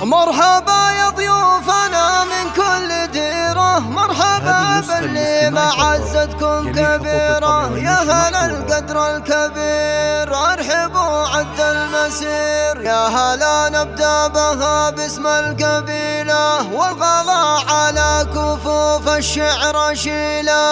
مرحبا يا ضيوفنا من كل ديرة، مرحبا باللي معزتكم كبيرة. يا هلا القدر الكبير ارحبوا عد المسير، يا هلا نبدا بها باسم القبيلة، والغلا على كفوف الشعر شيله.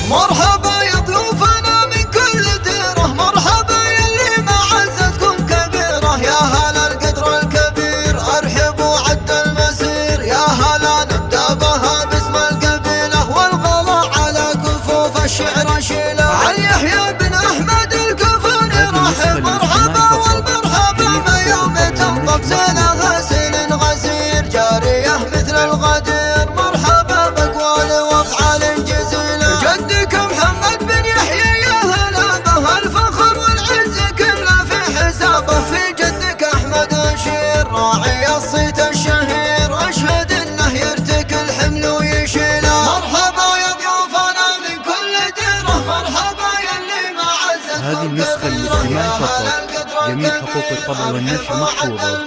مرحبا يا ضيوفنا من كل ديرة، مرحبا يلي معزتكم كبيرة. يا هلا القدر الكبير ارحبوا عد المسير، يا هلا نبدا بها باسم القبيلة، والغلا على كفوف الشعر شيله. علي يحيى بن احمد الكفوني رحب مرحبا، والمرحبا ما يوم تنضب سيله غسيل غزير، جاريه مثل الغدير. مرحبا باقوال وافعال جزيله، جدك محمد بن يحيى يا هلا به الفخر والعز كله في حسابه. في جدك احمد اشير راعي الصيت الشهير، اشهد انه يرتكي الحمل ويشيله. مرحبا يا ضيوفنا من كل ديره، مرحبا يلي معزتكم هذه النسخة الاجتماعية فقط، جميع حقوق الطبع والنشر محفوظة.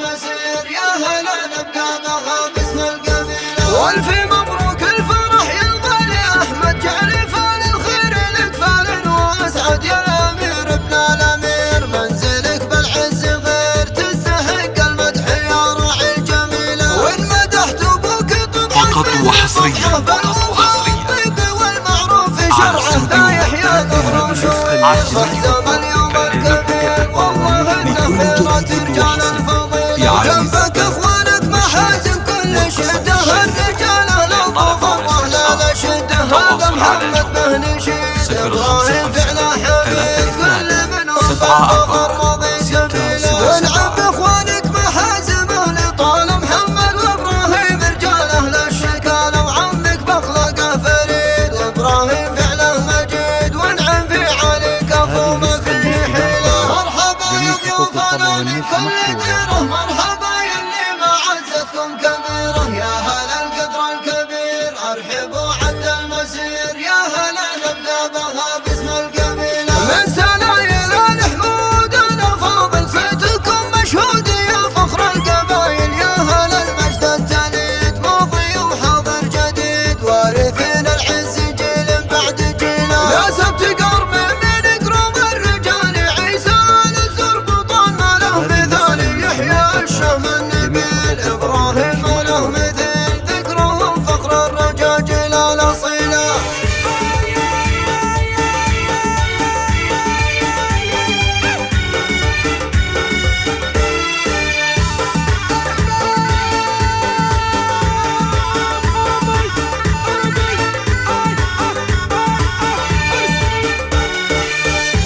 يا هلا نبدا بها باسم القبيله، والف مبروك الفرح يا الغالي احمد، جعل فال الخير لك فال واسعد. يا الامير ابن الامير منزلك بالعز غير، تستحق المدح يا راعي الجميله. وان مدحت ابوك طبعا فقط وحصريا بالطيب والمعروف شرعه. لا يحيى ظهر وشوي مهزم اليوم الكبير، والله انه خيرات رجال الفضيل. جنبك اخوانك محازن كل شده، الرجال لو طوفوا واهلا لشده. هذا محمد بن شيد ابراهيم فعله حميد، كل منهم بالفخر مضي سبيله. والعب باخوانك محازمه لطال محمد وابراهيم، رجال اهل الشكاله. وعمك باخلاقه فريد، ابراهيم فعله مجيد، وانعم في علي كفو ما فيه حيله. مرحبا يا ضيوفنا من كل ديره، مرحبا يلي معزتكم كبيره. يا هلا القدر الكبير ارحبوا عد المسير، يا هلا نبدا بها باسم القبيله. من سلايل الحمود الافاضل صيتكم مشهود يا فخر القبايل. يا هلا المجد التليد ماضي وحاضر جديد، وارثين العز جيل بعد جيله. لا سبت قرب من قروب الرجال، عيسى الزربطان ما له مثال. يحيى الشهم النبيل ابراهيم ما له مثيل، ذكرهم فخر الرجاجيل الاصيله.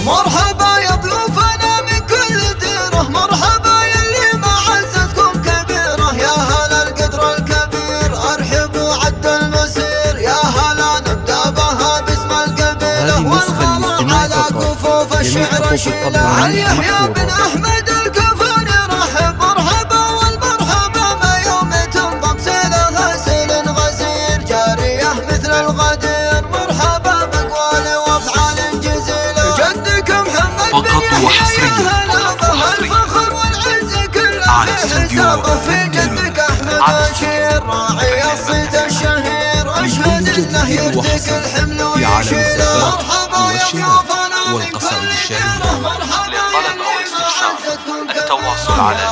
مرحبا يا ضيوفنا من كل ديره، مرحبا يلي معزتكم كبيره. يا هلا القدر الكبير ارحبوا عد المسير، يا هلا نبدا بها باسم القبيله. والغلا على كفوف الشعر شيله. علي يحيى بن احمد الكفوني رحب مرحبا، والمرحبا ما يوم تنضم سيله غسيل غزير، جاريه مثل الغدير. مرحبا باقوال وافعال جزيله، جدك محمد بن يحيى يا هلا به الفخر والعز كله في حسابه. في جدك احمد اشير راعي الصيت الشهير، اشهد انه يرتكي الحمل ويشيله. مرحبا يا ضيوفنا من كل ديره، مرحبا للطلب أو الاستفسار التواصل على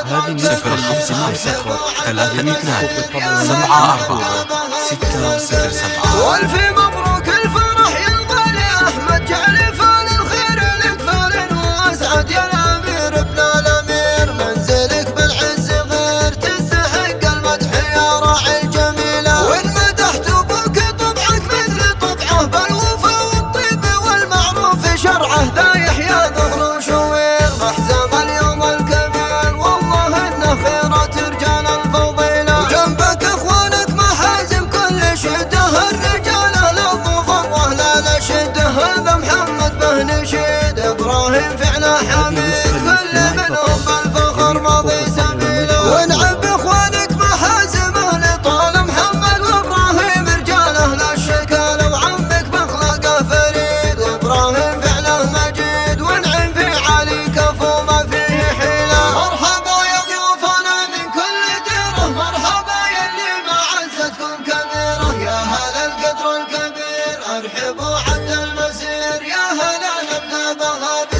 هذه 055 32 74 607. والف مبروك الفرح يا الغالي احمد، جعل فال الخير لك فال واسعد. يا الامير ابن الامير منزلك بالعز غير، تستحق المدح يا راعي الجميله. وان مدحت ابوك طبعك مثل طبعه، بالوفا والطيب والمعروف شرعه. لا يحيى ظهر وشوير محزم اليوم الكبير، والله انه خيرات رجال الفضيله. وجنبك اخوانك محازم كل شده، الرجال لو طوفوا واهلا لشده. هذا محمد بن شيد على حميد كل منهم بالفخر ماضي سبيله وانعم باخوانك محازم لطال محمد وابراهيم رجاله لا الشكال وعمك باخلاقه فريد وابراهيم فعله مجيد وانعم في علي كفو ما فيه حيله مرحبا يا ضيوفنا من كل ديره مرحبا يلي معزتكم كبيره يا هلا القدر الكبير ارحبوا عد المسير يا هلا نبقى بغابير